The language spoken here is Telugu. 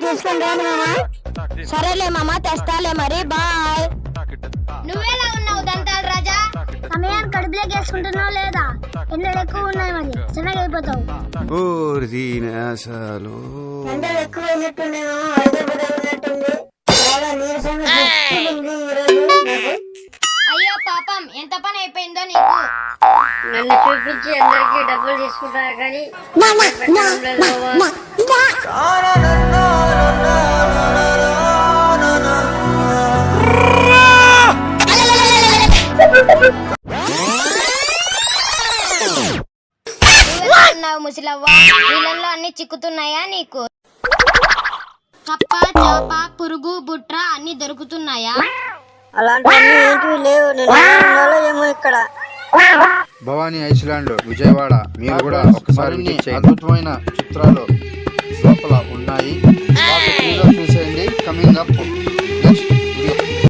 తీసుకొని రాను మామ. సరేలే మామ, తెస్తాలే మరి. బాయ్. నువ్వెలా ఉన్నావు దంతాలు రాజా? సమయాన్ని కడుపులోకి వేసుకుంటున్నావు లేదా? ఎండలు ఎక్కువ ఉన్నాయి, మరి సన్నగా అయిపోతావు. ఎండలు ఎక్కువ అయినట్టున్నాయి మామ. హైదరాబాద్ ఉన్నట్టుంది. చాలా నీరసంగా ఉంది ఈరోజు. అయ్యో పాపం, ఎంత పని అయిపోయిందో నీకు. నన్ను చూపించి అందరికి డబ్బులు తీసుకుంటారు కానీ నువ్వు ముసలవ్వ, నీళ్ళల్లో అన్ని చిక్కుతున్నాయా నీకు? కప్ప, చేప, పురుగు, బుట్ర అన్ని దొరుకుతున్నాయా? అలాంటివన్నీ ఏంటివి లేవు. నేను ఏమో ఇక్కడ భవానీ ఐస్లాండ్, విజయవాడ. మీరు కూడా ఒకసారి అద్భుతమైన చిత్రాలు లోపల ఉన్నాయి.